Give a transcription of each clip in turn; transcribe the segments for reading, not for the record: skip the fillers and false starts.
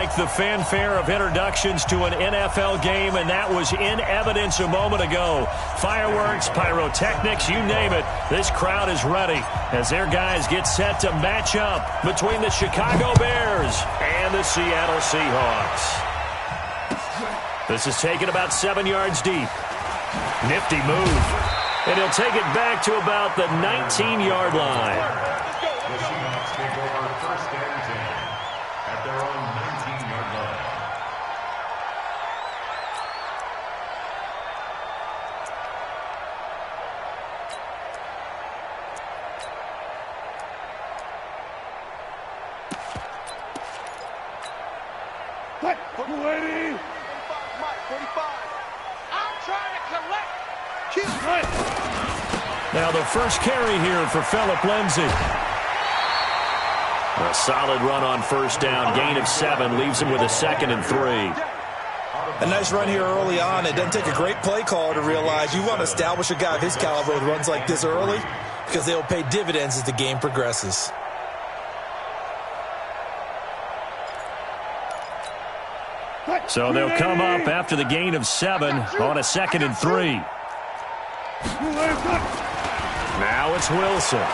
like the fanfare of introductions to an NFL game, and that was in evidence a moment ago. Fireworks, pyrotechnics, you name it. This crowd is ready as their guys get set to match up between the Chicago Bears and the Seattle Seahawks. This is taken about 7 yards deep. Nifty move. And he'll take it back to about the 19-yard line. The Seahawks take over first and 10 at their own 19-yard line. Ready? 45, Mike, 45. I'm trying to collect. Now the first carry here for Phillip Lindsay. A solid run on first down. Gain of 7 leaves him with a 2nd and 3. A nice run here early on. It doesn't take a great play caller to realize you want to establish a guy of his caliber with runs like this early because they'll pay dividends as the game progresses. So they'll come up after the gain of 7 on a 2nd and 3. Now it's Wilson.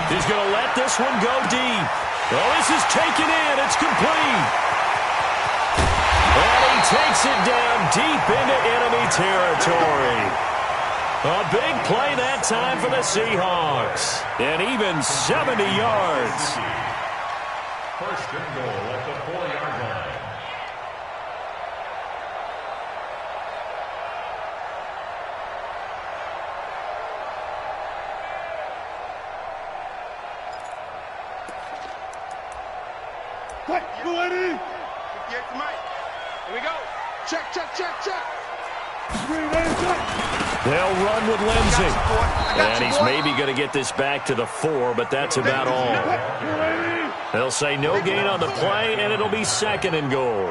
He's going to let this one go deep. Oh, this is taken in. It's complete. And he takes it down deep into enemy territory. A big play that time for the Seahawks. And even 70 yards. First and goal at the 4-yard line. Ready? 58 to Mike. Here we go. Check, check, check, check. They'll run with Lindsay. And he's maybe going to get this back to the 4, but that's about all. They'll say no gain on the play, and it'll be 2nd and goal.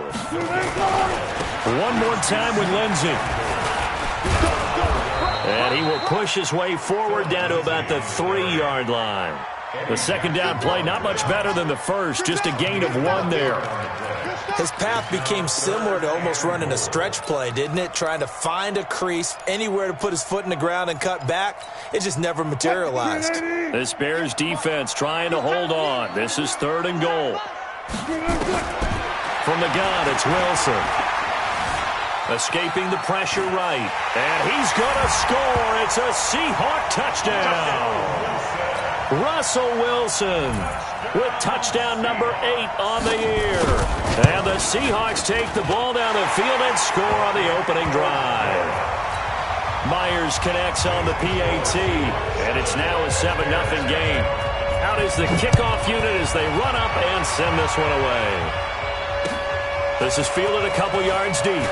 One more time with Lindsay. And he will push his way forward down to about the 3-yard line. The second down play, not much better than the first, just a gain of 1 there. His path became similar to almost running a stretch play, didn't it? Trying to find a crease, anywhere to put his foot in the ground and cut back. It just never materialized. This Bears defense trying to hold on. This is 3rd and goal. From the gun, it's Wilson. Escaping the pressure right. And he's going to score. It's a Seahawk touchdown. Russell Wilson with touchdown number 8 on the year. And the Seahawks take the ball down the field and score on the opening drive. Myers connects on the PAT, and it's now a 7-0 game. Out is the kickoff unit as they run up and send this one away. This is fielded a couple yards deep.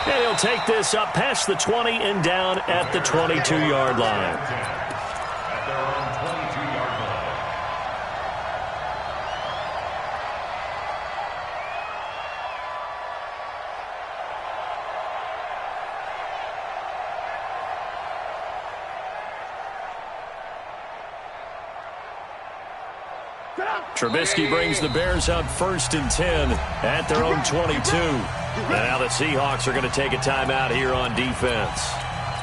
And he'll take this up past the 20 and down at the 22-yard line. At their own 22-yard line. Trubisky brings the Bears up 1st and 10 at their own 22. Now the Seahawks are going to take a timeout here on defense.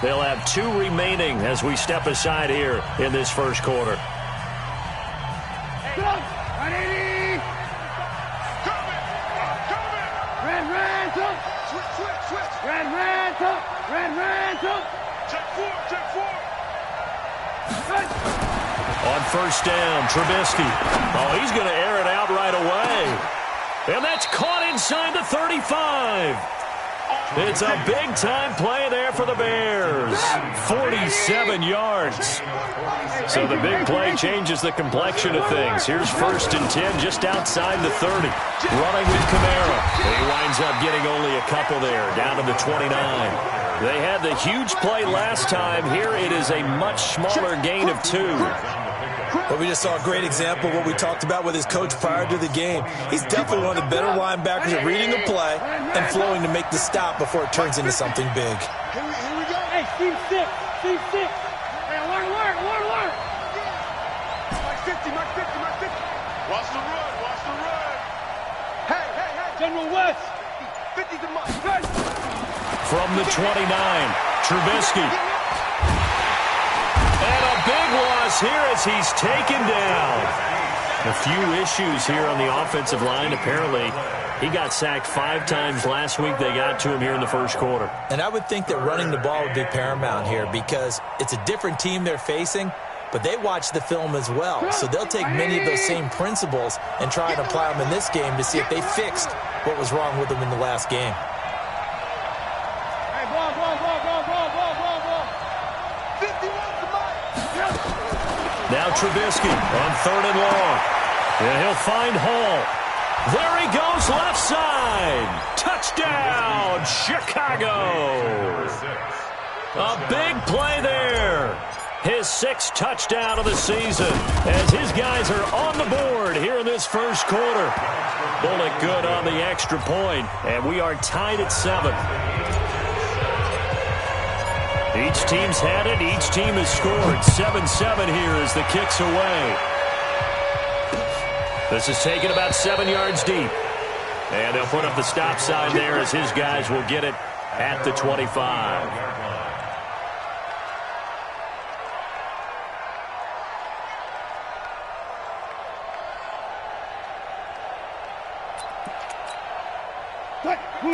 They'll have 2 remaining as we step aside here in this first quarter. On first down, Trubisky. Oh, he's going to air it out right away. And that's caught inside the 35. It's a big-time play there for the Bears. 47 yards. So the big play changes the complexion of things. Here's 1st and 10 just outside the 30. Running with Kamara. He winds up getting only a couple there, down to the 29. They had the huge play last time. Here it is a much smaller gain of 2. But we just saw a great example of what we talked about with his coach prior to the game. He's definitely one of the better linebackers at reading the play and flowing to make the stop before it turns into something big. Here we go. Hey, Steve 6. Hey, alert. Mike 50. Watch the run. General West. 50 to my From the 29, Trubisky. And a big loss here as he's taken down. A few issues here on the offensive line. Apparently, he got sacked 5 times last week. They got to him here in the first quarter. And I would think that running the ball would be paramount here because it's a different team they're facing, but they watch the film as well. So they'll take many of those same principles and try and apply them in this game to see if they fixed what was wrong with them in the last game. Hey, ball. 51 to my. Now Trubisky on 3rd and long. And he'll find Hall. There he goes, left side. Touchdown, Chicago. A big play there. His 6th touchdown of the season as his guys are on the board here in this first quarter. Bullet good on the extra point, and we are tied at 7. Each team's had it. Each team has scored. 7-7 here as the kick's away. This is taken about 7 yards deep. And they'll put up the stop sign there as his guys will get it at the 25.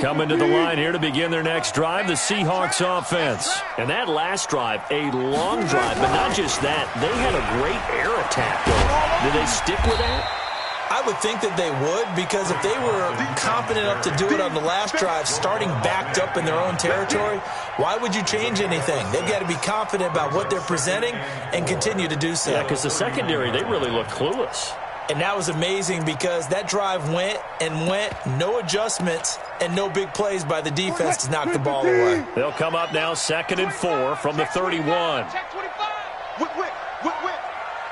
Coming to the line here to begin their next drive, the Seahawks offense. And that last drive, a long drive, but not just that. They had a great air attack going. Did they stick with that? I would think that they would, because if they were confident enough to do it on the last drive, starting backed up in their own territory, why would you change anything? They've got to be confident about what they're presenting and continue to do so. Yeah, because the secondary, they really look clueless. And that was amazing because that drive went, no adjustments, and no big plays by the defense to knock the ball away. They'll come up now 2nd and 4 from the 31. Check 25. Whip.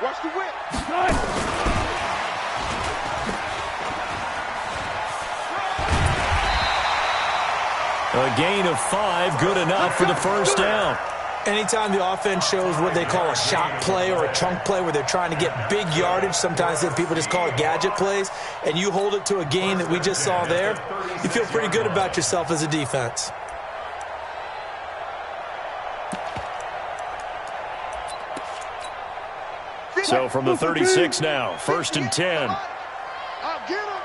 Watch the whip. A gain of 5, good enough for the first down. Anytime the offense shows what they call a shot play or a chunk play where they're trying to get big yardage, sometimes people just call it gadget plays, and you hold it to a gain that we just saw there, you feel pretty good about yourself as a defense. So from the 36 now, 1st and 10. Get him.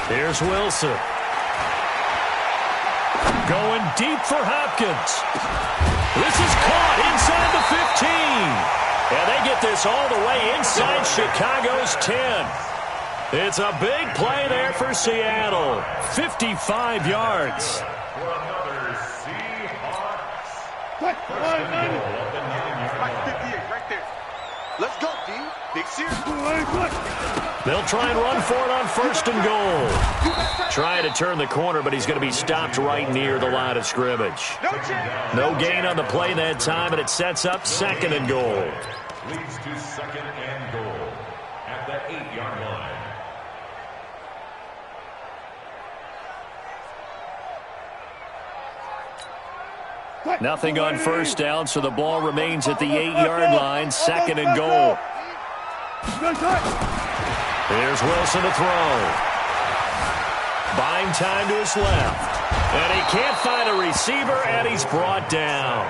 Here's Wilson. Going deep for Hopkins. This is caught inside the 15. And they get this all the way inside Chicago's 10. It's a big play there for Seattle. 55 yards. For another Seahawks. Right there. Let's go, D. Big series. They'll try and run for it on 1st and goal. Trying to turn the corner, but he's going to be stopped right near the line of scrimmage. No gain on the play that time, and it sets up 2nd and goal. Leads to 2nd and goal at the 8-yard line. Nothing on 1st down, so the ball remains at the 8-yard line, 2nd and goal. Here's Wilson to throw. Buying time to his left. And he can't find a receiver, and he's brought down.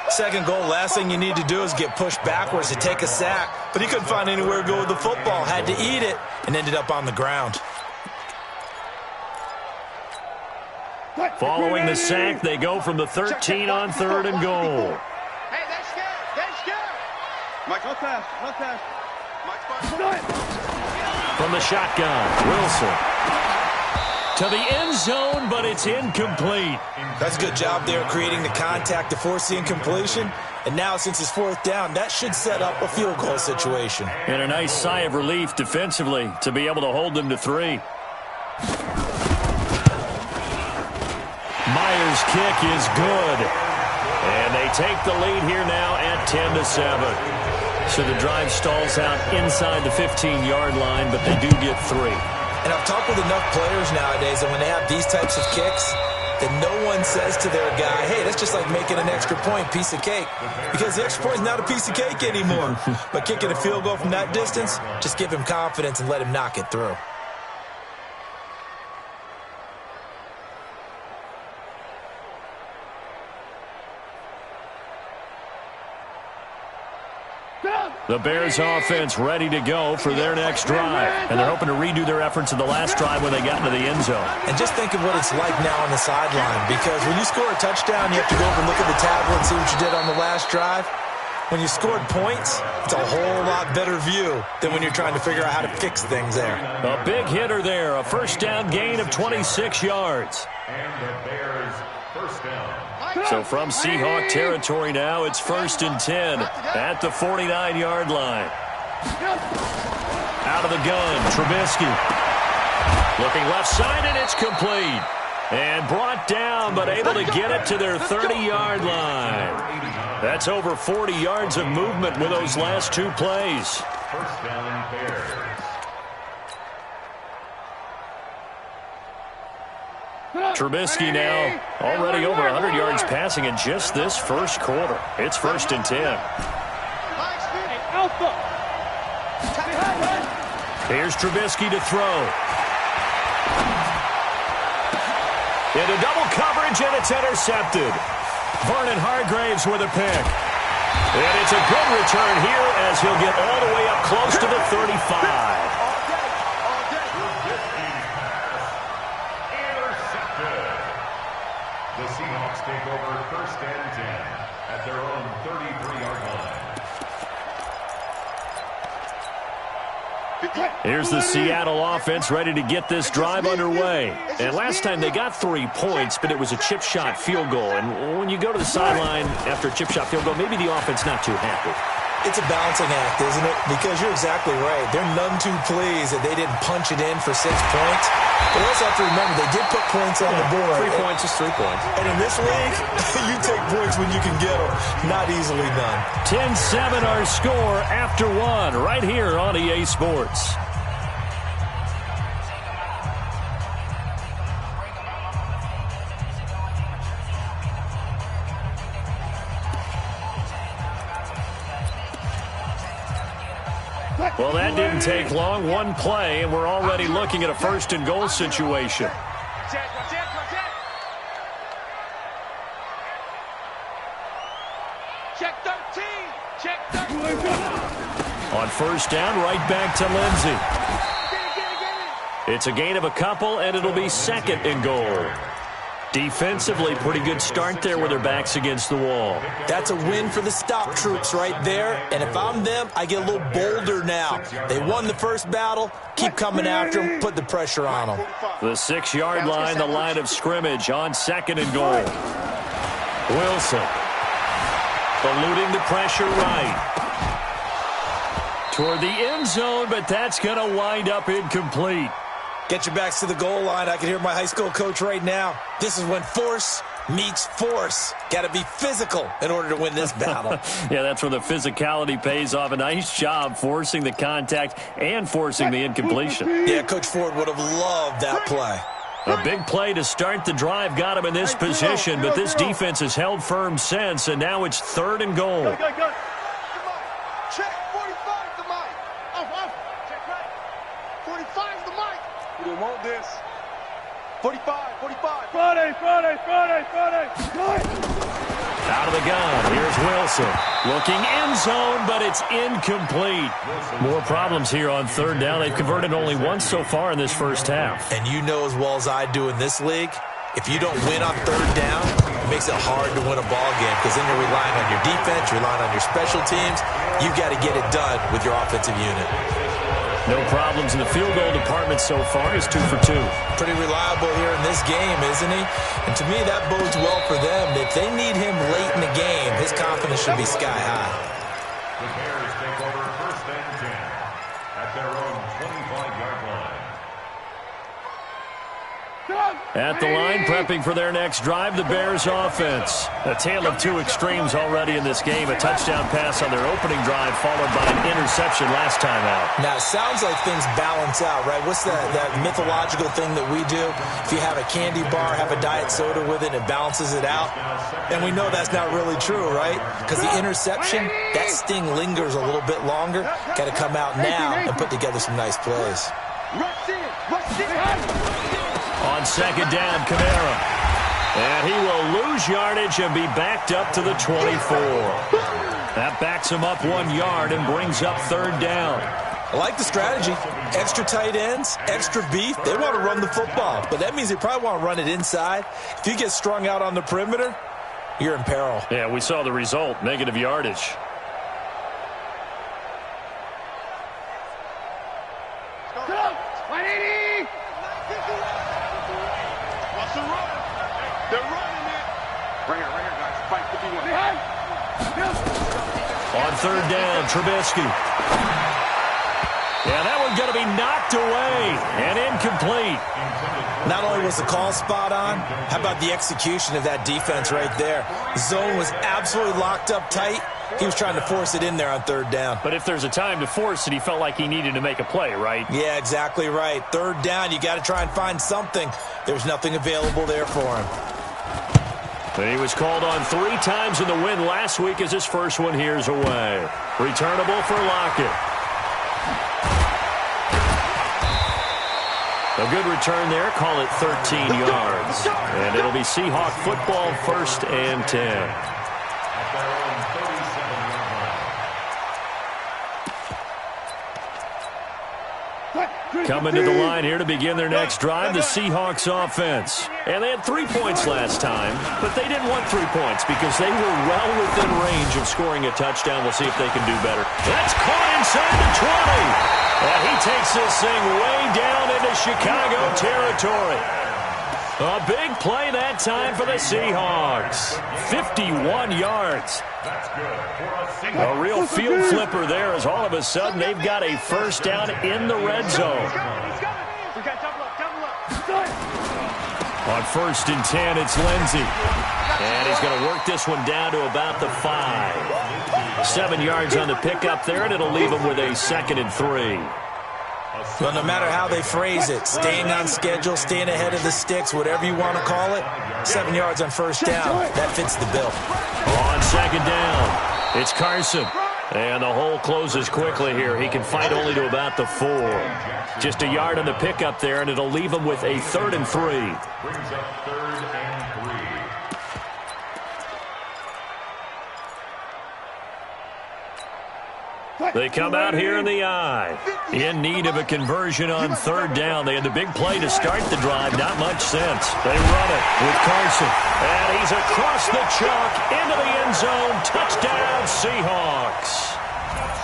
2nd goal, last thing you need to do is get pushed backwards to take a sack. But he couldn't find anywhere to go with the football, had to eat it, and ended up on the ground. Following the sack, they go from the 13 on 3rd and goal. Hey, they're scared. Mike, no pass. From the shotgun, Wilson. To the end zone, but it's incomplete. That's a good job there creating the contact to force the incompletion. And now, since it's 4th down, that should set up a field goal situation. And a nice sigh of relief defensively to be able to hold them to 3. Myers' kick is good. And they take the lead here now at 10-7. So the drive stalls out inside the 15-yard line, but they do get 3. And I've talked with enough players nowadays that when they have these types of kicks, that no one says to their guy, hey, that's just like making an extra point, piece of cake. Because the extra point is not a piece of cake anymore. But kicking a field goal from that distance, just give him confidence and let him knock it through. The Bears offense ready to go for their next drive. And they're hoping to redo their efforts in the last drive when they got into the end zone. And just think of what it's like now on the sideline, because when you score a touchdown, you have to go over and look at the tablet and see what you did on the last drive. When you scored points, it's a whole lot better view than when you're trying to figure out how to fix things there. A big hitter there, a first down gain of 26 yards. And the Bears first down. So from Seahawk territory now, it's 1st and 10 at the 49-yard line. Out of the gun, Trubisky. Looking left side, and it's complete. And brought down, but able to get it to their 30-yard line. That's over 40 yards of movement with those last two plays. First down, Bears. Trubisky now already over 100 yards passing in just this first quarter. It's 1st and 10. Here's Trubisky to throw. Into double coverage, and it's intercepted. Vernon Hargreaves with a pick. And it's a good return here as he'll get all the way up close to the 35. The Seahawks take over 1st and 10 at their own 33-yard line. Here's the Seattle offense ready to get this drive underway. And last time they got 3 points, but it was a chip shot field goal. And when you go to the sideline after a chip shot field goal, maybe the offense not too happy. It's a balancing act, isn't it? Because you're exactly right. They're none too pleased that they didn't punch it in for 6 points. But also have to remember, they did put points on the board. 3 points is 3 points. And in this league, you take points when you can get them. Not easily done. 10-7 our score after 1 right here on EA Sports. Well, that didn't take long. 1 play, and we're already looking at a 1st and goal situation. Check 13. Check 13. On 1st down, right back to Lindsey. It's a gain of a couple, and it'll be 2nd and goal. Defensively, pretty good start there with their backs against the wall. That's a win for the stop troops right there. And if I'm them, I get a little bolder now. They won the first battle. Keep coming after them. Put the pressure on them. The 6-yard line, the line of scrimmage on 2nd and goal. Wilson eluding the pressure right. Toward the end zone, but that's going to wind up incomplete. Get your backs to the goal line. I can hear my high school coach right now. This is when force meets force. Got to be physical in order to win this battle. Yeah, that's where the physicality pays off. A nice job forcing the contact and forcing the incompletion. Yeah, Coach Ford would have loved that play. A big play to start the drive got him in this position, but this defense has held firm since, and now it's 3rd and goal. Go. Check 45 the mic. Off. Check right. 45 the mic. We don't want this. 45. Friday. Out of the gun, here's Wilson. Looking end zone, but it's incomplete. More problems here on 3rd down. They've converted only once so far in this first half. And you know as well as I do in this league, if you don't win on 3rd down, it makes it hard to win a ball game because then you're relying on your defense, you're relying on your special teams. You've got to get it done with your offensive unit. No problems in the field goal department so far. He's 2 for 2. Pretty reliable here in this game, isn't he? And to me, that bodes well for them. If they need him late in the game, his confidence should be sky high. The Bears take over 1st and 10 at their own 25-yard line. At the line, prepping for their next drive, the Bears offense. A tale of 2 extremes already in this game. A touchdown pass on their opening drive, followed by an interception last time out. Now, it sounds like things balance out, right? What's that mythological thing that we do? If you have a candy bar, have a diet soda with it, it balances it out. And we know that's not really true, right? Because the interception, that sting lingers a little bit longer. Got to come out now and put together some nice plays. Rush in. On 2nd down, Kamara. And he will lose yardage and be backed up to the 24. That backs him up 1 yard and brings up third down. I like the strategy. Extra tight ends, extra beef. They want to run the football, but that means they probably want to run it inside. If you get strung out on the perimeter, you're in peril. Yeah, we saw the result, negative yardage. On third down, Trubisky. Yeah, that one's going to be knocked away and incomplete. Not only was the call spot on, how about the execution of that defense right there? The zone was absolutely locked up tight. He was trying to force it in there on third down. But if there's a time to force it, he felt like he needed to make a play, right? Yeah, exactly right. Third down, you got to try and find something. There's nothing available there for him. And he was called on 3 times in the win last week as his first one here's away. Returnable for Lockett. A good return there. Call it 13 yards. And it'll be Seahawk football, 1st and 10. Coming to the line here to begin their next drive, the Seahawks offense. And they had 3 points last time, but they didn't want 3 points because they were well within range of scoring a touchdown. We'll see if they can do better. That's caught inside the 20. And he takes this thing way down into Chicago territory. A big play that time for the Seahawks. 51 yards. A real field flipper there as all of a sudden they've got a first down in the red zone. On 1st and 10, it's Lindsey. And he's going to work this one down to about the 5. 7 yards on the pickup there, and it'll leave him with a 2nd and 3. Well, no matter how they phrase it, staying on schedule, staying ahead of the sticks, whatever you want to call it, 7 yards on first down, that fits the bill. On 2nd down, it's Carson. And the hole closes quickly here. He can fight only to about the 4. Just a yard on the pickup there, and it'll leave him with a 3rd and 3. Brings up 3rd and 3. They come out here in the eye. In need of a conversion on 3rd down. They had the big play to start the drive. Not much sense. They run it with Carson. And he's across the chalk into the end zone. Touchdown, Seahawks.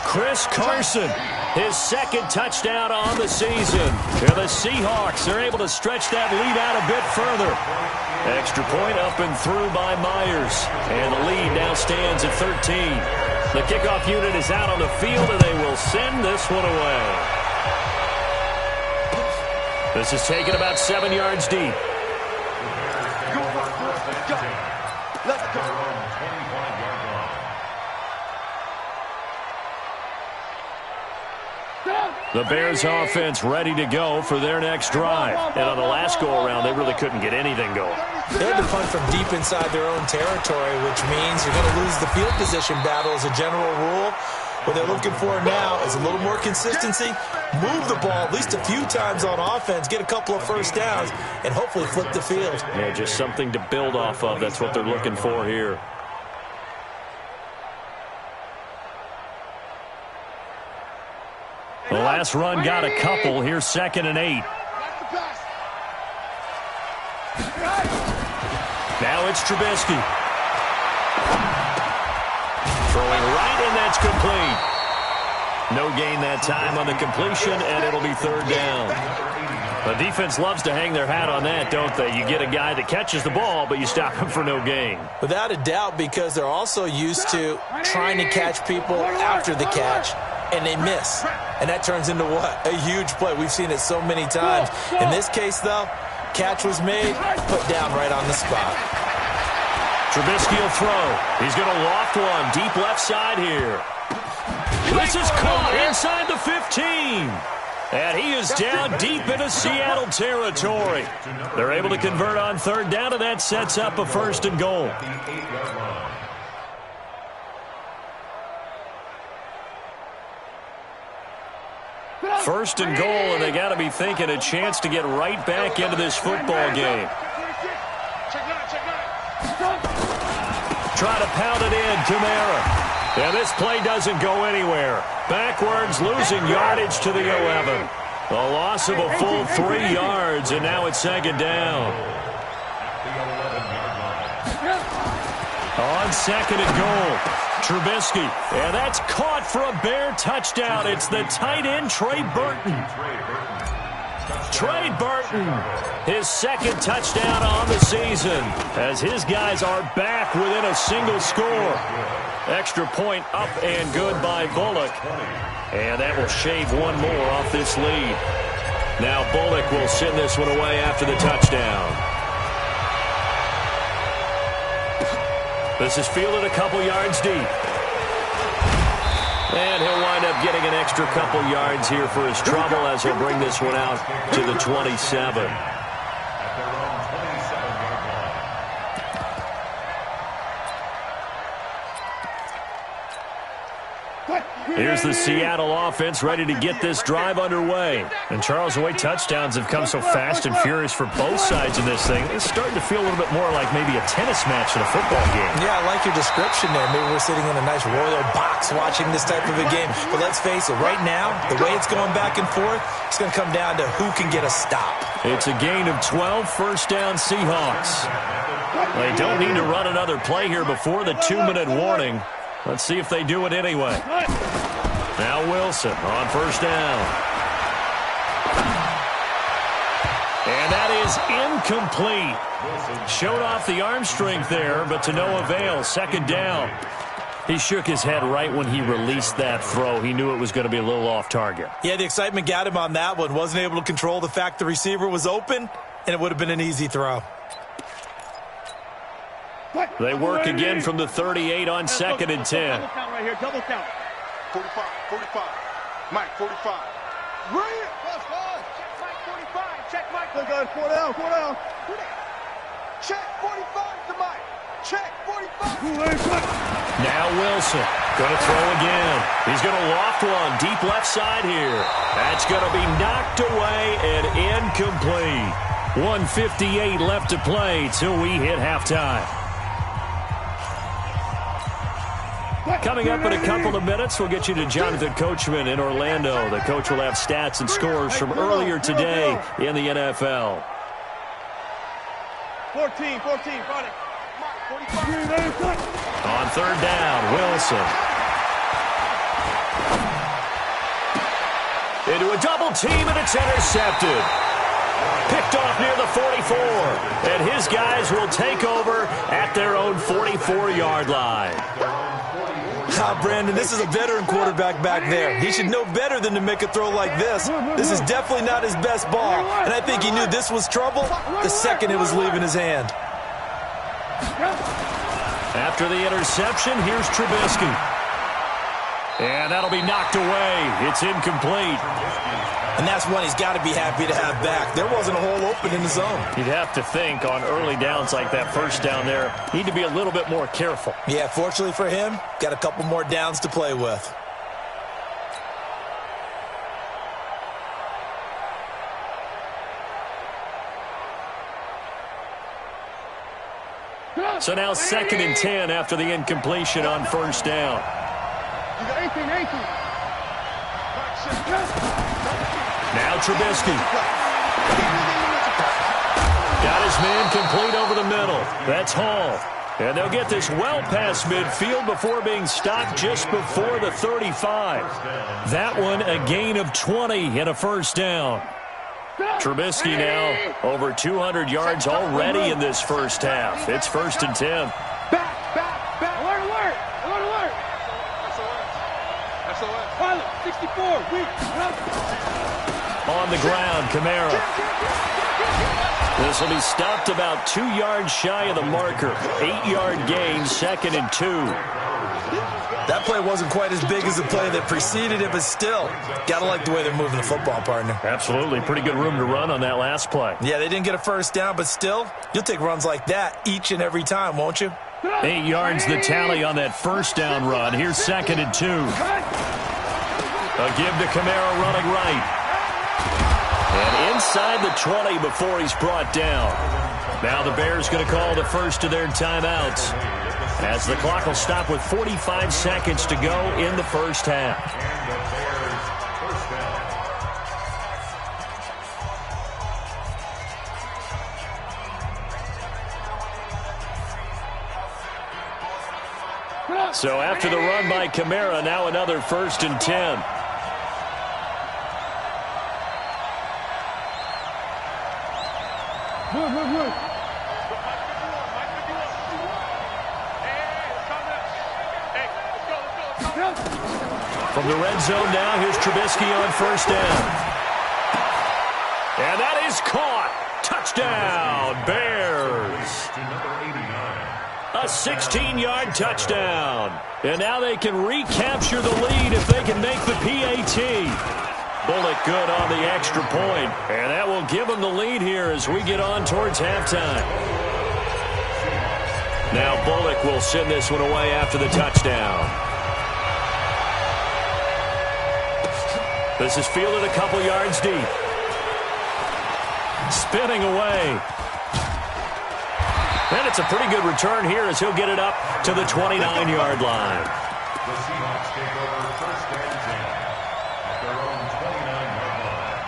Chris Carson, his 2nd touchdown on the season. And the Seahawks are able to stretch that lead out a bit further. Extra point up and through by Myers. And the lead now stands at 13. The kickoff unit is out on the field, and they will send this one away. This is taken about 7 yards deep. Let's go. The Bears offense ready to go for their next drive. And on the last go-around, they really couldn't get anything going. They had to punt from deep inside their own territory, which means you're going to lose the field position battle as a general rule. What they're looking for now is a little more consistency, move the ball at least a few times on offense, get a couple of first downs, and hopefully flip the field. Yeah, just something to build off of. That's what they're looking for here. The last run got a couple. Here's 2nd and 8. Now it's Trubisky. Throwing right, and that's complete. No gain that time on the completion, and it'll be 3rd down. The defense loves to hang their hat on that, don't they? You get a guy that catches the ball, but you stop him for no gain. Without a doubt, because they're also used to trying to catch people after the catch, and they miss. And that turns into what? A huge play. We've seen it so many times. In this case, though, catch was made, put down right on the spot. Trubisky will throw. He's going to loft one deep left side here. This is caught inside the 15. And he is down deep into Seattle territory. They're able to convert on 3rd down, and that sets up a 1st and goal. First and goal, and they got to be thinking a chance to get right back into this football game. Check it out, check it out. Try to pound it in, Kamara. And this play doesn't go anywhere. Backwards, losing yardage to the 11. A loss of a full 3 yards, and now it's second down. On second and goal, Trubisky. And that's caught for a Bear touchdown. It's the tight end, Trey Burton. Trey Burton, his second touchdown on the season, as his guys are back within a single score. Extra point up and good by Bullock. And that will shave one more off this lead. Now Bullock will send this one away after the touchdown. This is fielded a couple yards deep. And he'll wind up getting an extra couple yards here for his trouble as he'll bring this one out to the 27. Here's the Seattle offense ready to get this drive underway. And Charles, the way touchdowns have come so fast and furious for both sides in this thing, it's starting to feel a little bit more like maybe a tennis match than a football game. Yeah, I like your description there. Maybe we're sitting in a nice royal box watching this type of a game. But let's face it, right now, the way it's going back and forth, it's going to come down to who can get a stop. It's a gain of 12, first down Seahawks. They don't need to run another play here before the 2-minute warning. Let's see if they do it anyway. Now Wilson on first down. And that is incomplete. Showed off the arm strength there, but to no avail. Second down. He shook his head right when he released that throw. He knew it was going to be a little off target. Yeah, the excitement got him on that one. Wasn't able to control the fact the receiver was open, and it would have been an easy throw. They work again from the 38 on second and 10. Double count right here, double count. 45, 45. Mike, 45. Bring it! Check Mike, 45. Check Mike. Look at 4 down, 4 down. Check 45 to Mike. Check 45. Now Wilson going to throw again. He's going to loft one deep left side here. That's going to be knocked away and incomplete. 1:58 left to play till we hit halftime. Coming up in a couple of minutes, we'll get you to Jonathan Coachman in Orlando. The coach will have stats and scores from earlier today in the NFL. 14, got it. On third down, Wilson. Into a double team, and it's intercepted. Picked off near the 44. And his guys will take over at their own 44-yard line. Brandon, this is a veteran quarterback back there. He should know better than to make a throw like this. This is definitely not his best ball, and I think he knew this was trouble the second it was leaving his hand. After the interception, here's Trubisky. And that'll be knocked away. It's incomplete. And that's one he's got to be happy to have back. There wasn't a hole open in the zone. You'd have to think on early downs like that first down there, need to be a little bit more careful. Yeah, fortunately for him, got a couple more downs to play with. So now second and 10 after the incompletion on first down. You got 18. Now Trubisky. Got his man complete over the middle. That's Hall. And they'll get this well past midfield before being stopped just before the 35. That one a gain of 20 and a first down. Trubisky now over 200 yards already in this first half. It's first and 10. Back. Alert. Pilot, 64, weak. On the ground, Kamara. This will be stopped about 2 yards shy of the marker. 8-yard gain, second and 2. That play wasn't quite as big as the play that preceded it, but still, gotta like the way they're moving the football, partner. Absolutely. Pretty good room to run on that last play. Yeah, they didn't get a first down, but still, you'll take runs like that each and every time, won't you? 8 yards the tally on that first down run. Here's second and 2. A give to Kamara running right. And inside the 20 before he's brought down. Now the Bears going to call the first of their timeouts, as the clock will stop with 45 seconds to go in the first half. So after the run by Kamara, now another 1st and 10. From the red zone now, here's Trubisky on 1st down. And that is caught. Touchdown, Bears. A 16-yard touchdown. And now they can recapture the lead if they can make the PAT. Bullock good on the extra point. And that will give them the lead here as we get on towards halftime. Now Bullock will send this one away after the touchdown. This is fielded a couple yards deep. Spinning away. And it's a pretty good return here as he'll get it up to the 29-yard line. The Seahawks take over 1st and 10 at their own 29-yard line.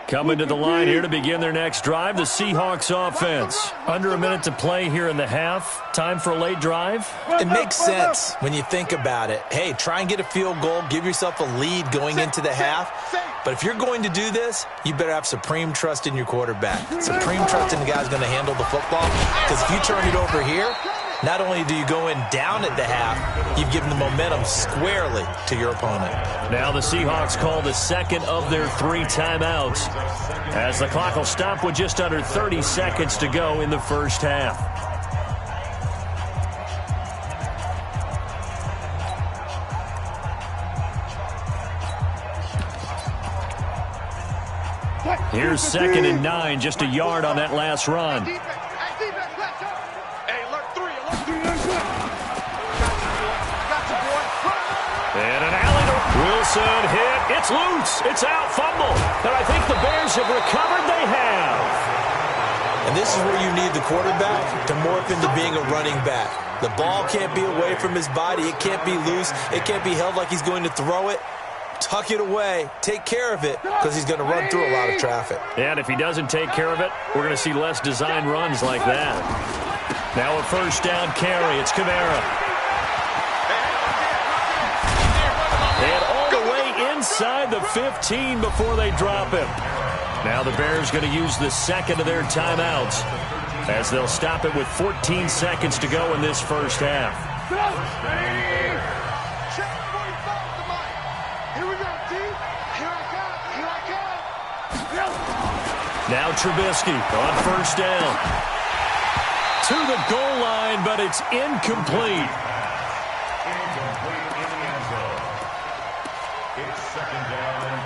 Coming to the line here to begin their next drive, the Seahawks offense. Under a minute to play here in the half. Time for a late drive? It makes sense when you think about it. Hey, try and get a field goal, give yourself a lead going into the half. But if you're going to do this, you better have supreme trust in your quarterback. Supreme trust in the guy who's going to handle the football. Because if you turn it over here, not only do you go in down at the half, you've given the momentum squarely to your opponent. Now the Seahawks call the second of their 3 timeouts, as the clock will stop with just under 30 seconds to go in the first half. Here's 2nd and 9, just a yard on that last run. And an alley to Wilson hit. It's loose. It's out. Fumble. And I think the Bears have recovered. They have. And this is where you need the quarterback to morph into being a running back. The ball can't be away from his body. It can't be loose. It can't be held like he's going to throw it. Tuck it away. Take care of it, because he's going to run through a lot of traffic. And if he doesn't take care of it, we're going to see less design runs like that. Now a 1st down carry. It's Kamara. And all the way inside the 15 before they drop him. Now the Bears going to use the second of their timeouts, as they'll stop it with 14 seconds to go in this first half. Now Trubisky on 1st down. To the goal line, but it's incomplete. Incomplete in the end zone. It's 2nd down and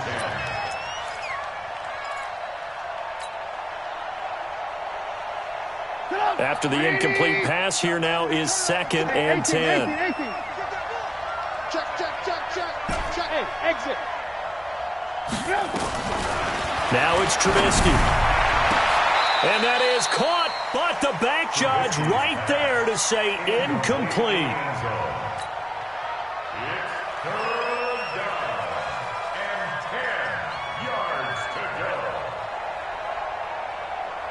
10. After the incomplete pass, here now is 2nd and 10. Check. Hey, exit. Now it's Trubisky. And that is caught, but the back judge right there to say incomplete. It's 3rd down and 10 yards to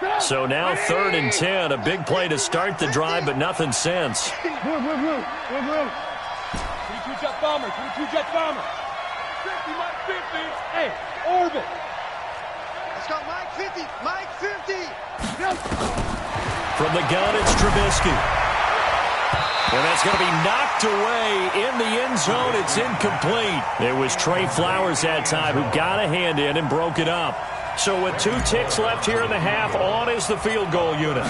go. So now 3rd and 10, a big play to start the drive, but nothing since. 22 jet bomber, 22 jet bomber. 50, Mike 50. Hey, orbit. Let's go, Mike 50, Mike 50. From the gun, it's Trubisky. And that's going to be knocked away in the end zone. It's incomplete. It was Trey Flowers that time who got a hand in and broke it up. So with 2 ticks left here in the half, on is the field goal unit.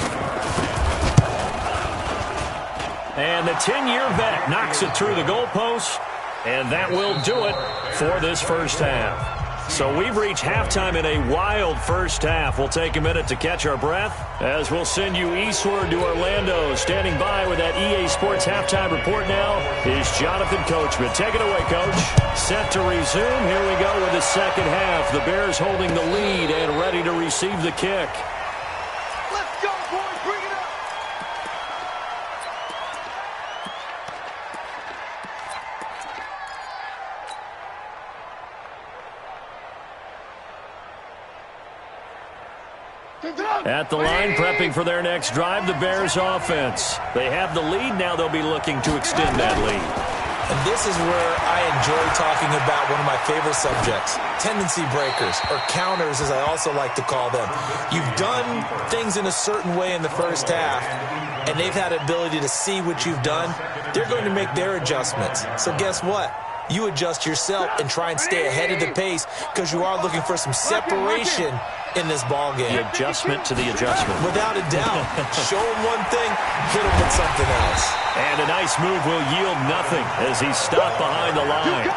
And the 10-year vet knocks it through the goalpost, and that will do it for this first half. So we've reached halftime in a wild first half. We'll take a minute to catch our breath as we'll send you eastward to Orlando. Standing by with that EA Sports halftime report now is Jonathan Coachman. Take it away, Coach. Set to resume. Here we go with the second half. The Bears holding the lead and ready to receive the kick. Let's go, boys. Bring it up. At the line, prepping for their next drive, the Bears offense. They have the lead. Now they'll be looking to extend that lead. And this is where I enjoy talking about one of my favorite subjects, tendency breakers, or counters as I also like to call them. You've done things in a certain way in the first half, and they've had the ability to see what you've done. They're going to make their adjustments. So guess what? You adjust yourself and try and stay ahead of the pace because you are looking for some separation in this ball game. The adjustment to the adjustment. Without a doubt. Show him one thing, hit him with something else. And a nice move will yield nothing as he's stopped behind the line.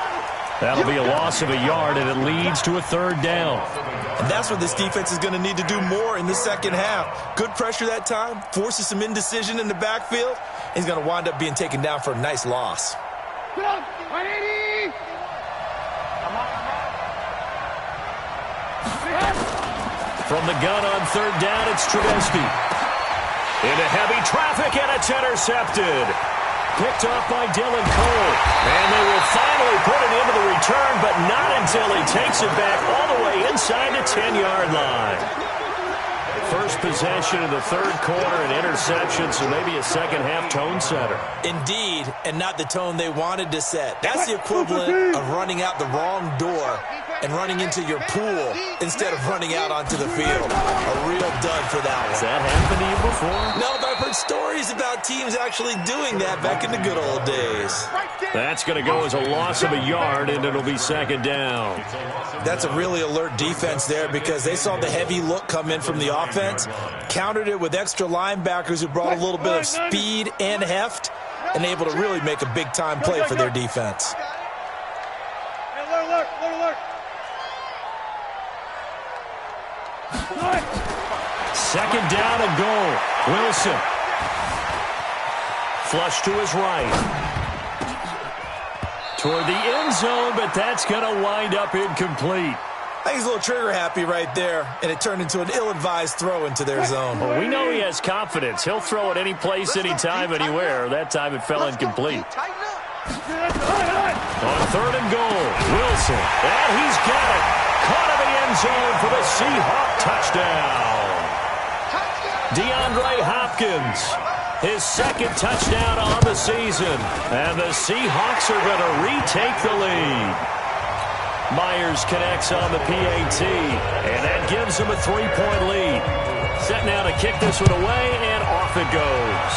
That'll be a loss of a yard, and it leads to a third down. And that's what this defense is going to need to do more in the second half. Good pressure that time, forces some indecision in the backfield. He's going to wind up being taken down for a nice loss. From the gun on third down, it's Trubisky. Into heavy traffic, and it's intercepted. Picked off by Dylan Cole. And they will finally put it into the return, but not until he takes it back all the way inside the 10-yard line. First possession of the third quarter, an interception, so maybe a second-half tone setter. Indeed, and not the tone they wanted to set. That's the equivalent of running out the wrong door and running into your pool instead of running out onto the field. A real dud for that one. Has that happened to you before? No, but I've heard stories about teams actually doing that back in the good old days. That's going to go as a loss of a yard, and it'll be second down. That's a really alert defense there because they saw the heavy look come in from the offense, countered it with extra linebackers who brought a little bit of speed and heft, and able to really make a big-time play for their defense. Second down and goal. Wilson. Flush to his right. Toward the end zone, but that's going to wind up incomplete. I think he's a little trigger happy right there, and it turned into an ill-advised throw into their zone. Well, we know he has confidence. He'll throw it any place, anytime, anywhere. That time it fell incomplete. On third and goal, Wilson. And he's got it. Caught in the end zone for the Seahawk touchdown. DeAndre Hopkins, his second touchdown on the season. And the Seahawks are going to retake the lead. Myers connects on the PAT, and that gives him a 3-point lead. Set now to kick this one away, and off it goes.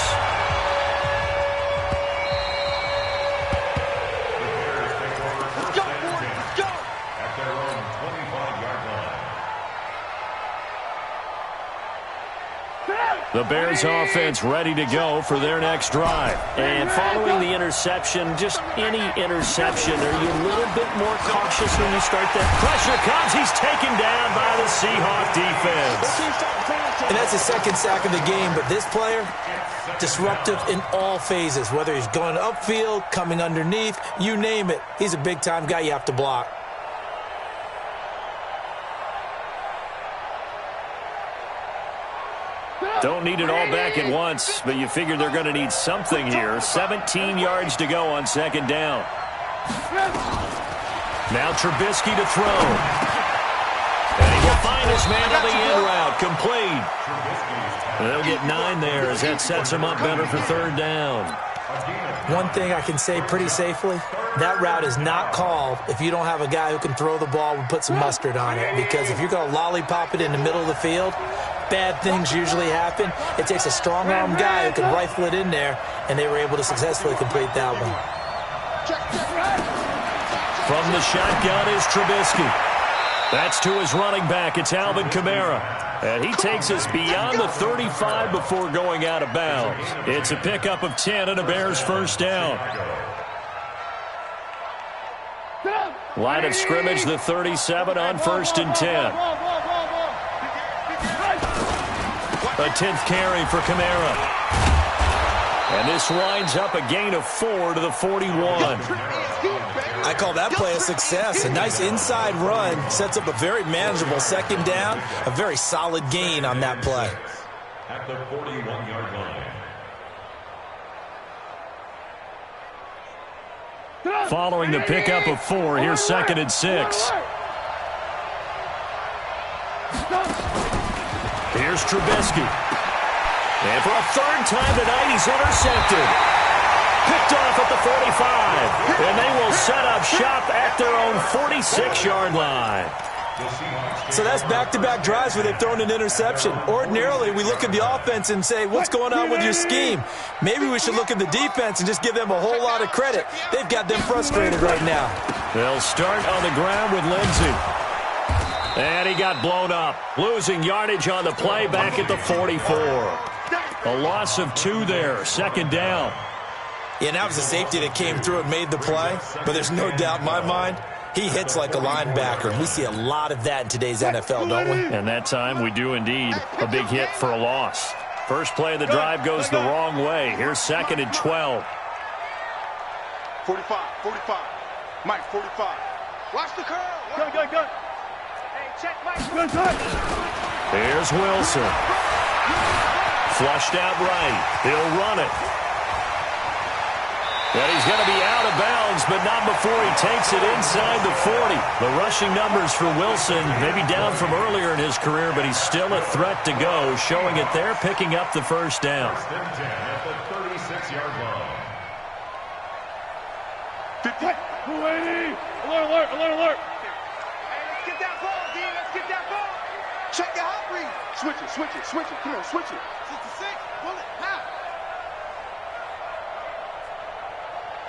Let's go, boys. Let's go. At their own 25-yard line. The Bears offense ready to go for their next drive. And following the interception, just any interception, are you a little bit more cautious when you start that? Pressure comes. He's taken down by the Seahawk defense. And that's the second sack of the game, but this player, disruptive in all phases, whether he's going upfield, coming underneath, you name it. He's a big-time guy you have to block. Don't need it all back at once, but you figure they're going to need something here. 17 yards to go on second down. Now Trubisky to throw. And he will find his man on the end route. Complete. And they'll get 9 there as that sets him up better for third down. One thing I can say pretty safely, that route is not called if you don't have a guy who can throw the ball and put some mustard on it. Because if you're going to lollipop it in the middle of the field, bad things usually happen. It takes a strong-arm guy who can rifle it in there, and they were able to successfully complete that one. From the shotgun is Trubisky. That's to his running back. It's Alvin Kamara. And he takes us beyond the 35 before going out of bounds. It's a pickup of 10 and a Bears first down. Line of scrimmage, the 37 on 1st and 10. A 10th carry for Kamara. And this winds up a gain of 4 to the 41. I call that play a success. A nice inside run sets up a very manageable 2nd down. A very solid gain on that play. At the 41-yard line. Following the pickup of 4, here's 2nd and 6. Here's Trubisky. And for a 3rd time tonight, he's intercepted. Picked off at the 45. And they will set up shop at their own 46-yard line. So that's back-to-back drives where they've thrown an interception. Ordinarily, we look at the offense and say, what's going on with your scheme? Maybe we should look at the defense and just give them a whole lot of credit. They've got them frustrated right now. They'll start on the ground with Lindsey. And he got blown up. Losing yardage on the play back at the 44. A loss of 2 there. 2nd down. Yeah, that was a safety that came through and made the play. But there's no doubt in my mind, he hits like a linebacker. We see a lot of that in today's NFL, don't we? And that time we do indeed. A big hit for a loss. First play of the drive goes the wrong way. Here's 2nd and 12. 45. Mike, 45. Watch the curl. Good. Hey, check Mike. Good. Here's Wilson. Flushed out right. He'll run it. And he's going to be out of bounds, but not before he takes it inside the 40. The rushing numbers for Wilson, maybe down from earlier in his career, but he's still a threat to go, showing it there, picking up the 1st down. First and 10 at the 36-yard line. 50. 280. Alert. Hey, let's get that ball, D. Let's get that ball. Check the hot read. Switch it. Come on, switch it. 66. Pull it. Now.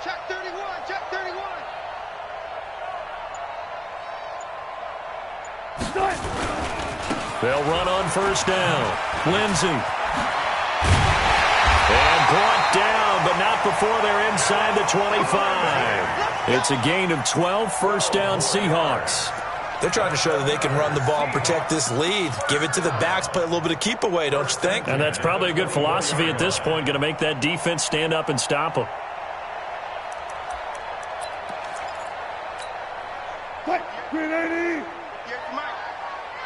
Check 31. They'll run on 1st down. Lindsey. And brought down, but not before they're inside the 25. It's a gain of 12, 1st down Seahawks. They're trying to show that they can run the ball and protect this lead. Give it to the backs, play a little bit of keep away, don't you think? And that's probably a good philosophy at this point, going to make that defense stand up and stop them. Green 80. Yes, Mike.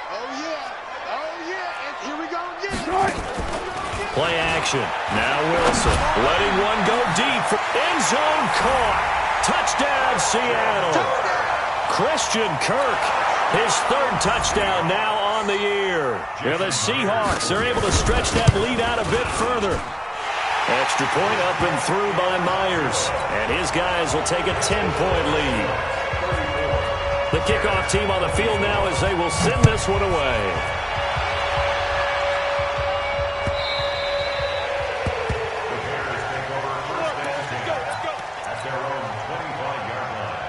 Oh, yeah. And here we go again. Play action. Now Wilson letting one go deep. End zone caught. Touchdown, Seattle. Christian Kirk, his 3rd touchdown now on the year. And the Seahawks are able to stretch that lead out a bit further. Extra point up and through by Myers. And his guys will take a 10-point lead. The kickoff team on the field now as they will send this one away. The Bears take over 1st and 10 at their own 25-yard line.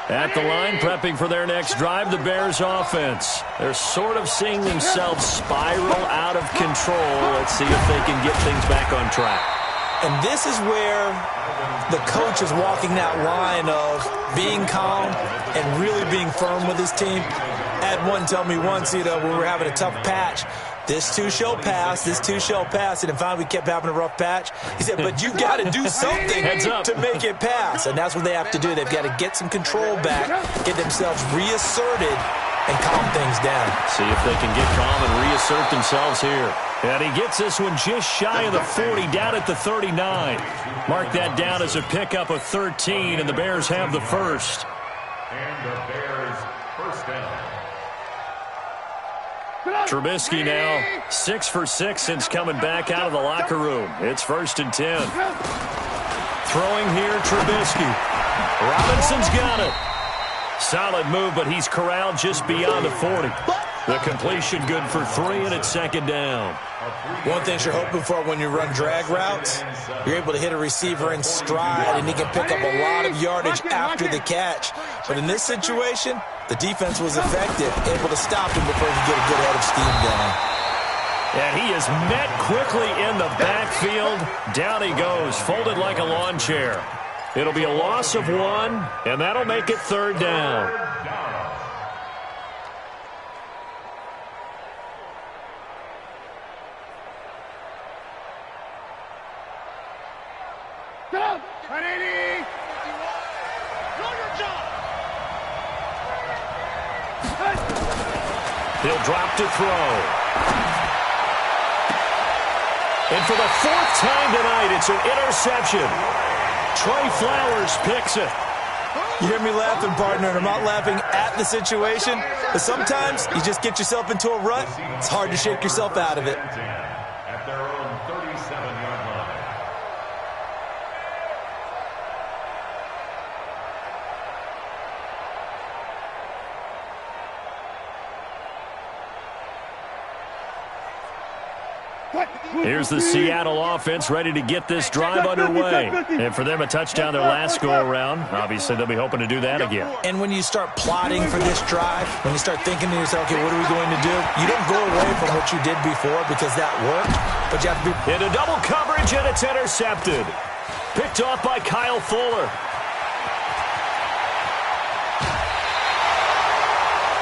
At the line, prepping for their next drive, the Bears offense. They're sort of seeing themselves spiral out of control. Let's see if they can get things back on track. And this is where the coach is walking that line of being calm and really being firm with his team. Had one tell me once, when we were having a tough patch, this too shall pass, and finally we kept having a rough patch. He said, but you got to do something to make it pass. And that's what they have to do. They've got to get some control back, get themselves reasserted, and calm things down. See if they can get calm and reassert themselves here. And he gets this one just shy of the 40, down at the 39. Mark that down as a pickup of 13, and the Bears have the 1st. And the Bears 1st down. Trubisky now 6 for 6 since coming back out of the locker room. It's 1st and 10. Throwing here, Trubisky. Robinson's got it. Solid move, but he's corralled just beyond the 40. The completion good for 3, and it's 2nd down. One thing you're hoping for when you run drag routes, you're able to hit a receiver in stride, and he can pick up a lot of yardage after the catch. But in this situation, the defense was effective, able to stop him before he could get a good head of steam going. And he is met quickly in the backfield. Down he goes, folded like a lawn chair. It'll be a loss of 1, and that'll make it 3rd down. Go! 180! Know your job! He'll drop to throw. And for the 4th time tonight, it's an interception. Trey Flowers picks it. You hear me laughing, partner, and I'm not laughing at the situation, but sometimes you just get yourself into a rut. It's hard to shake yourself out of it. At their own 37-yard line. Here's the Seattle offense ready to get this drive underway. And for them, a touchdown their last go-around. Obviously, they'll be hoping to do that again. And when you start plotting for this drive, when you start thinking to yourself, okay, what are we going to do? You don't go away from what you did before because that worked, but you have to be... Into double coverage, and it's intercepted. Picked off by Kyle Fuller.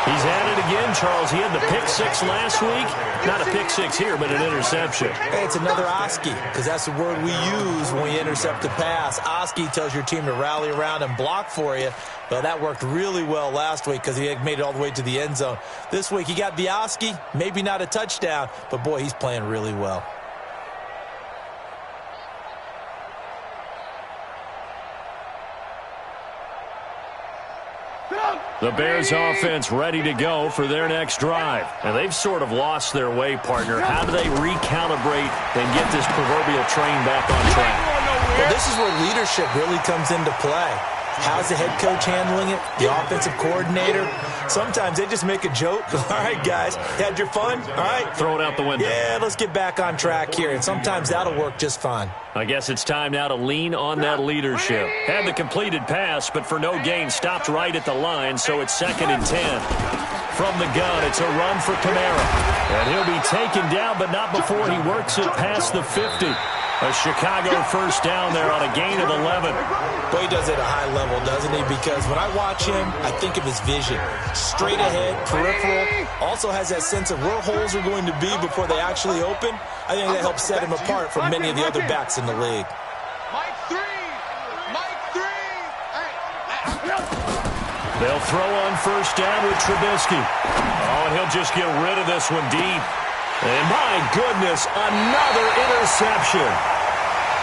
He's at it again, Charles. He had the pick 6 last week. Not a pick 6 here, but an interception. Hey, it's another Oski, because that's the word we use when we intercept a pass. Oski tells your team to rally around and block for you. Well, that worked really well last week because he had made it all the way to the end zone. This week, he got the Oski, maybe not a touchdown, but, boy, he's playing really well. The Bears offense ready to go for their next drive. And they've sort of lost their way, partner. How do they recalibrate and get this proverbial train back on track? Well, this is where leadership really comes into play. How's the head coach handling it? The offensive coordinator? Sometimes they just make a joke. All right, guys, had your fun? All right. Throw it out the window. Yeah, let's get back on track here. And sometimes that'll work just fine. I guess it's time now to lean on that leadership. Had the completed pass, but for no gain, stopped right at the line, so it's 2nd and 10. From the gun, it's a run for Kamara. And he'll be taken down, but not before he works it past the 50. A Chicago first down there on a gain of 11. Boy, he does it at a high level, doesn't he? Because when I watch him, I think of his vision. Straight ahead, peripheral. Also has that sense of where holes are going to be before they actually open. I think that helps set him apart from many of the other backs in the league. Mike 3! Mike 3! They'll throw on first down with Trubisky. Oh, and he'll just get rid of this one deep. And my goodness, another interception.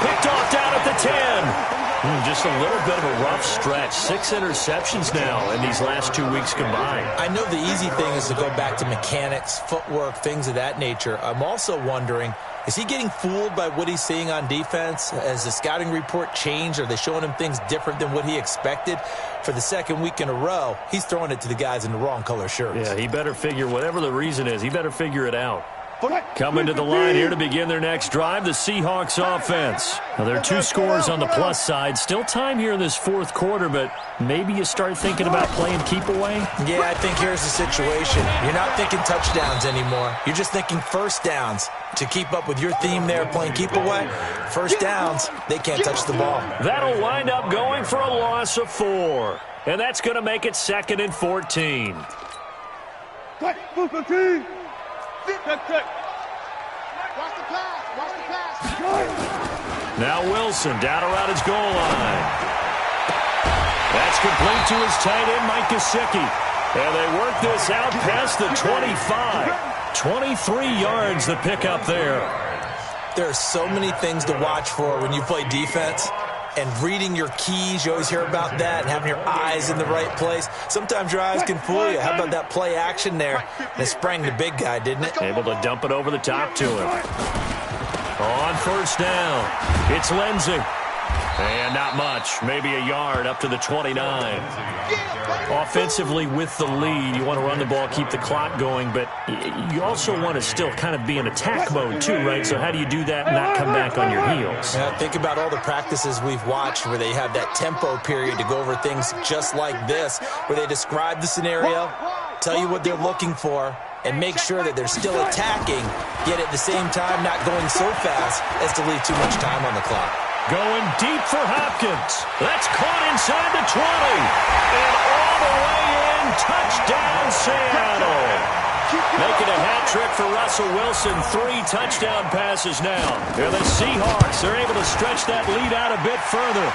Picked off down at the 10. Just a little bit of a rough stretch. 6 interceptions now in these last 2 weeks combined. I know the easy thing is to go back to mechanics, footwork, things of that nature. I'm also wondering, is he getting fooled by what he's seeing on defense? Has the scouting report changed? Are they showing him things different than what he expected? For the 2nd week in a row, he's throwing it to the guys in the wrong color shirts. Yeah, he better figure, whatever the reason is, he better figure it out. Coming to the line here to begin their next drive, the Seahawks offense. Now, there are 2 scores on the plus side. Still time here in this 4th quarter, but maybe you start thinking about playing keep away? Yeah, I think here's the situation. You're not thinking touchdowns anymore. You're just thinking first downs. To keep up with your theme there, playing keep away, first downs, they can't touch the ball. That'll wind up going for a loss of 4. And that's going to make it 2nd and 14. Watch the pass. Watch the pass. Now Wilson down around his goal line. That's complete to his tight end, Mike Gesicki. And they work this out past the 25. 23 yards the pickup there. There are so many things to watch for when you play defense. And reading your keys, you always hear about that, and having your eyes in the right place. Sometimes your eyes can fool you. How about that play action there? And it sprang the big guy, didn't it? Able to dump it over the top to him. On first down, it's Lindsey. And not much, maybe a yard up to the 29. Offensively with the lead, you want to run the ball, keep the clock going, but you also want to still kind of be in attack mode too, right? So how do you do that and not come back on your heels? Yeah, think about all the practices we've watched where they have that tempo period to go over things just like this, where they describe the scenario, tell you what they're looking for, and make sure that they're still attacking, yet at the same time not going so fast as to leave too much time on the clock. Going deep for Hopkins. That's caught inside the 20. And all the way in, touchdown Seattle. Making a hat trick for Russell Wilson. 3 touchdown passes now. And the Seahawks are able to stretch that lead out a bit further.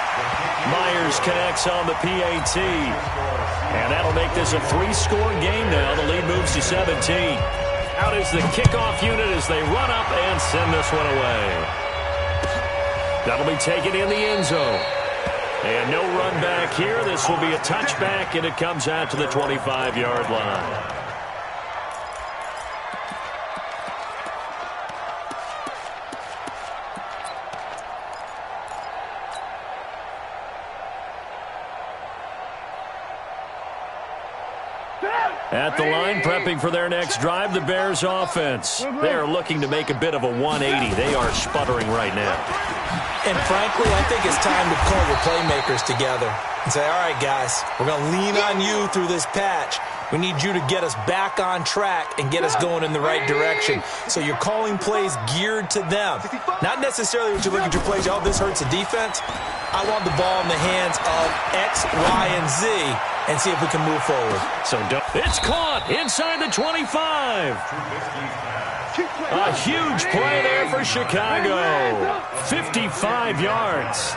Myers connects on the PAT. And that'll make this a 3-score game now. The lead moves to 17. Out is the kickoff unit as they run up and send this one away. That'll be taken in the end zone. And no run back here. This will be a touchback, and it comes out to the 25-yard line. At the line, prepping for their next drive, the Bears offense. They are looking to make a bit of a 180. They are sputtering right now. And frankly, I think it's time to pull your playmakers together and say, all right, guys, we're going to lean on you through this patch. We need you to get us back on track and get us going in the right direction. So you're calling plays geared to them. Not necessarily when you look at your plays, oh, this hurts the defense. I want the ball in the hands of X, Y, and Z and see if we can move forward. So it's caught inside the 25. A huge play there for Chicago. 55 yards.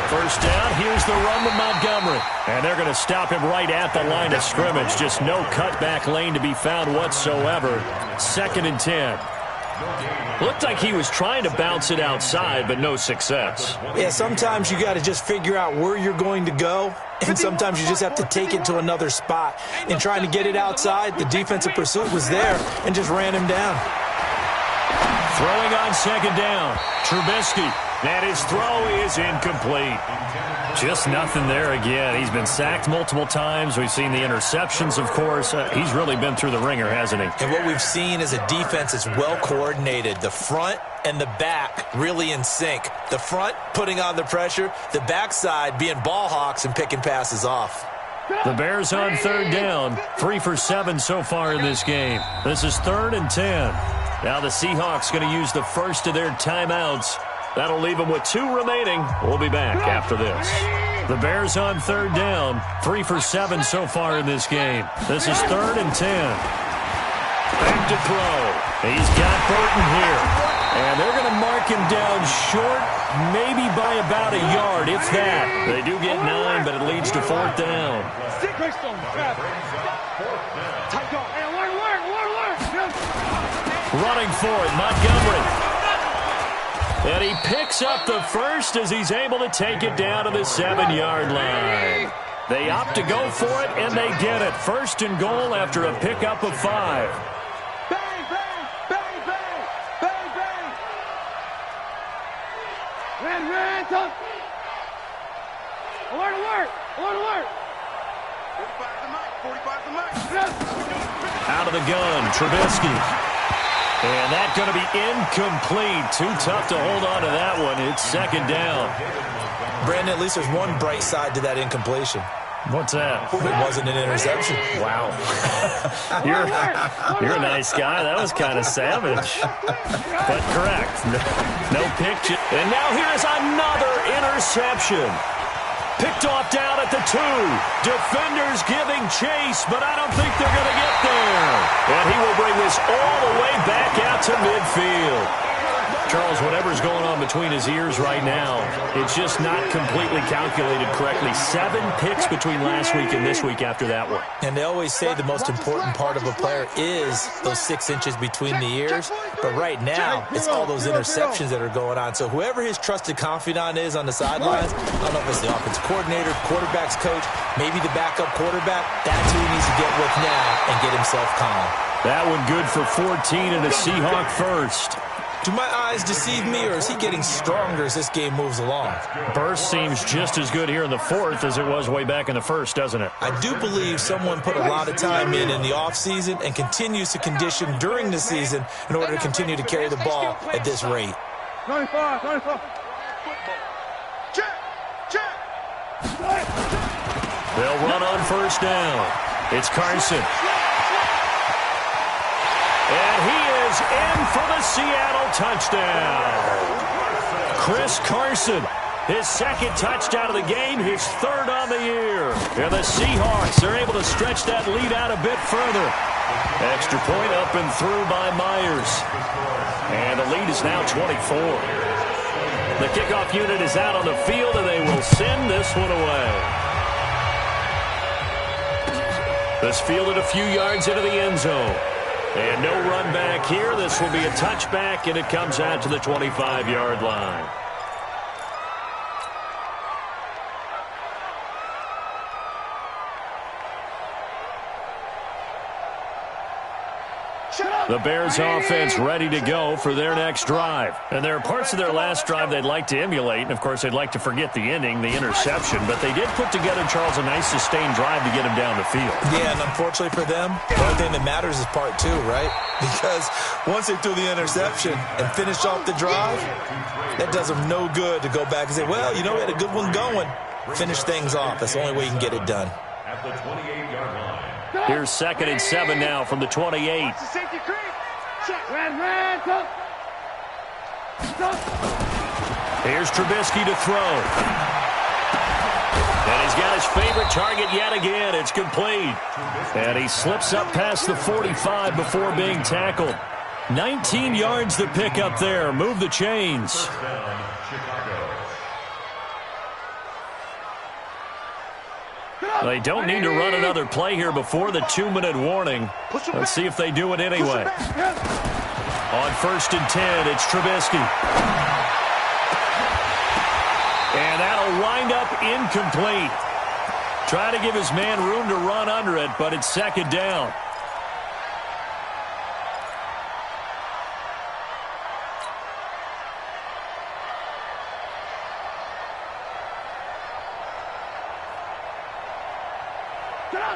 First down, here's the run with Montgomery. And they're going to stop him right at the line of scrimmage. Just no cutback lane to be found whatsoever. 2nd and 10. Looked like he was trying to bounce it outside, but no success. Yeah, sometimes you got to just figure out where you're going to go, and sometimes you just have to take it to another spot. In trying to get it outside, the defensive pursuit was there and just ran him down. Throwing on 2nd down, Trubisky. And his throw is incomplete. Just nothing there again. He's been sacked multiple times. We've seen the interceptions, of course. He's really been through the ringer, hasn't he? And what we've seen is a defense that's well coordinated. The front and the back really in sync. The front putting on the pressure. The backside being ball hawks and picking passes off. The Bears on 3rd down. 3 for 7 so far in this game. This is 3rd and 10. Now the Seahawks going to use the first of their timeouts. That'll leave them with 2 remaining. We'll be back after this. The Bears on 3rd down. 3 for 7 so far in this game. This is 3rd and 10. Back to throw. He's got Burton here. And they're going to mark him down short, maybe by about a yard, if that. They do get 9, but it leads to 4th down. Running for it, Montgomery. And he picks up the first as he's able to take it down to the 7-yard line. They opt to go for it, and they get it. 1st and goal after a pickup of 5. Bang, bang, bang, bang, bang, bang. Red, tough. Alert, alert, alert, alert. 45 the mic. Out of the gun, Trubisky. And that's going to be incomplete. Too tough to hold on to that one. It's 2nd down. Brandon, at least there's one bright side to that incompletion. What's that? It wasn't an interception. Wow. You're a nice guy. That was kind of savage. But correct. No pick. And now here's another interception. Picked off down at the 2. Defenders giving chase, but I don't think they're going to get there. And he will bring this all the way back out to midfield. Charles, whatever's going on between his ears right now, it's just not completely calculated correctly. 7 picks between last week and this week after that one. And they always say the most important part of a player is those 6 inches between the ears. But right now, it's all those interceptions that are going on. So whoever his trusted confidant is on the sidelines, I don't know if it's the offensive coordinator, quarterback's coach, maybe the backup quarterback, that's who he needs to get with now and get himself calm. That one good for 14 and a Seahawk first. Do my eyes deceive me, or is he getting stronger as this game moves along? Burst seems just as good here in the 4th as it was way back in the 1st, doesn't it? I do believe someone put a lot of time in the offseason and continues to condition during the season in order to continue to carry the ball at this rate. 95. Check. They'll run on 1st down. It's Carson. And he is in for the Seattle touchdown. Chris Carson, his second touchdown of the game, his third on the year. And the Seahawks are able to stretch that lead out a bit further. Extra point up and through by Myers. And the lead is now 24. The kickoff unit is out on the field, and they will send this one away. This fielded a few yards into the end zone. And no run back here. This will be a touchback, and it comes out to the 25-yard line. The Bears offense ready to go for their next drive. And there are parts of their last drive they'd like to emulate. And, of course, they'd like to forget the ending, the interception. But they did put together, Charles, a nice sustained drive to get him down the field. Yeah, and unfortunately for them, the only thing that matters is part two, right? Because once they threw the interception and finished off the drive, that does them no good to go back and say, well, you know, we had a good one going. Finish things off. That's the only way you can get it done. At the 28-yard line. Here's 2nd and 7 now from the 28. Here's Trubisky to throw. And he's got his favorite target yet again. It's complete. And he slips up past the 45 before being tackled. 19 yards to pick up there. Move the chains. They don't need to run another play here before the 2-minute warning. Let's see if they do it anyway. On 1st and 10, it's Trubisky. And that'll wind up incomplete. Try to give his man room to run under it, but it's 2nd down.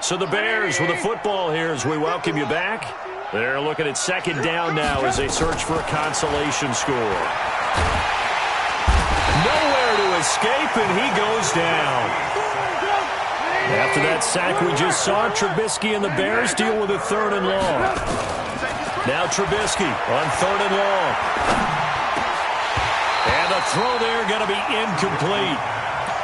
So the Bears with the football here as we welcome you back. They're looking at 2nd down now as they search for a consolation score. Nowhere to escape, and he goes down. After that sack we just saw, Trubisky and the Bears deal with a 3rd and long. Now Trubisky on 3rd and long. And the throw there going to be incomplete.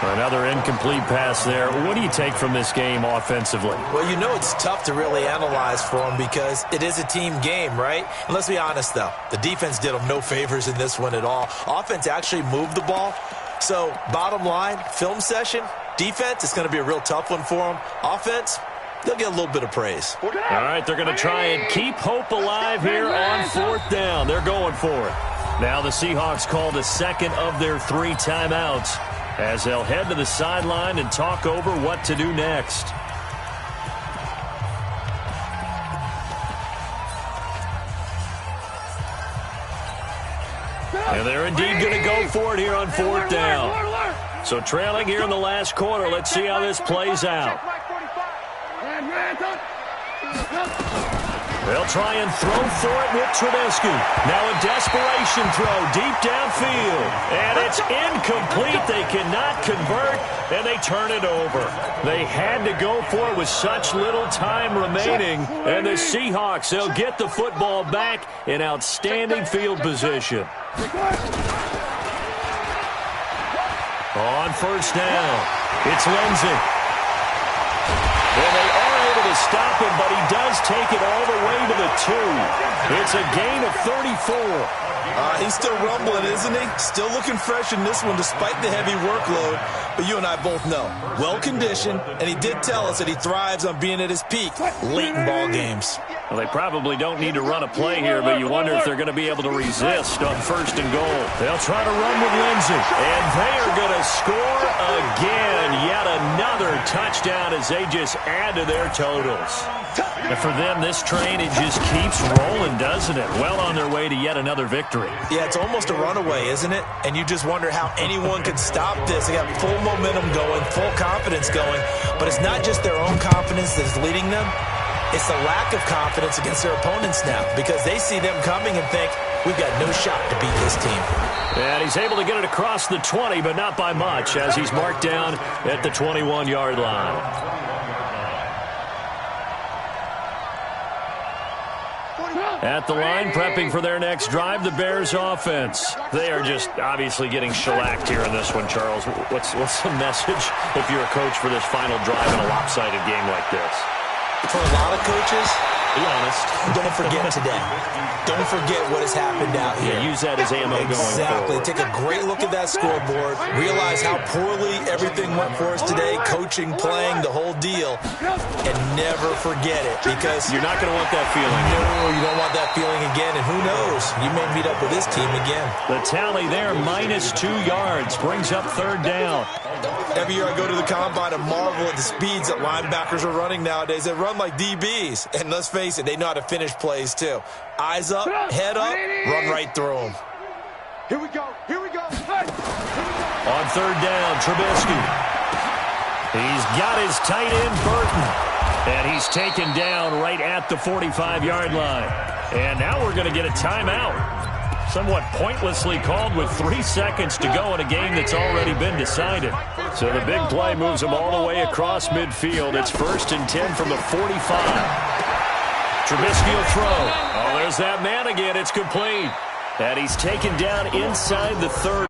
Another incomplete pass there. What do you take from this game offensively? Well, you know it's tough to really analyze for them because it is a team game, right? And let's be honest, though. The defense did them no favors in this one at all. Offense actually moved the ball. So, bottom line, film session, defense, it's going to be a real tough one for them. Offense, they'll get a little bit of praise. All right, they're going to try and keep hope alive here on 4th down. They're going for it. Now the Seahawks call the 2nd of their 3 timeouts, as they'll head to the sideline and talk over what to do next. And they're indeed going to go for it here on 4th down. So trailing here in the last quarter, let's see how this plays out. They'll try and throw for it with Trubisky. Now a desperation throw deep downfield. And it's incomplete. They cannot convert, and they turn it over. They had to go for it with such little time remaining. And the Seahawks, they'll get the football back in outstanding field position. On 1st down, it's Lindsey. And they are able to stop him, but he does take it all the way to the 2. It's a gain of 34. He's still rumbling, isn't he? Still looking fresh in this one despite the heavy workload. But you and I both know, well-conditioned, and he did tell us that he thrives on being at his peak late in ball games. Well, they probably don't need to run a play here, but you wonder if they're going to be able to resist on 1st and goal. They'll try to run with Lindsey, and they are going to score again. Yet another touchdown as they just add to their totals. And for them, this train, it just keeps rolling, doesn't it? Well on their way to yet another victory. Yeah, it's almost a runaway, isn't it? And you just wonder how anyone could stop this. They got full momentum going, full confidence going. But it's not just their own confidence that's leading them. It's the lack of confidence against their opponents now because they see them coming and think, we've got no shot to beat this team. And he's able to get it across the 20, but not by much, as he's marked down at the 21-yard line. At the line, prepping for their next drive, the Bears offense. They are just obviously getting shellacked here in this one, Charles. What's the message if you're a coach for this final drive in a lopsided game like this? For a lot of coaches, be honest, don't forget today. Don't forget what has happened out here. Yeah, use that as ammo going forward. Exactly. Take a great look at that scoreboard. Realize how poorly everything went for us today, coaching, playing, the whole deal. And never forget it, because you're not going to want that feeling. No, you don't want that feeling again. And who knows? You may meet up with this team again. The tally there, -2 yards, brings up 3rd down. Every year I go to the combine and marvel at the speeds that linebackers are running nowadays. They run like DBs. And let's face it, they know how to finish plays too. Eyes up, head up, run right through them. Here we go. Here we go. Hey. On 3rd down, Trubisky. He's got his tight end, Burton. And he's taken down right at the 45-yard line. And now we're going to get a timeout. Somewhat pointlessly called with 3 seconds to go in a game that's already been decided. So the big play moves them all the way across midfield. It's 1st and 10 from the 45. Trubisky will throw. Oh, there's that man again. It's complete. And he's taken down inside the 30.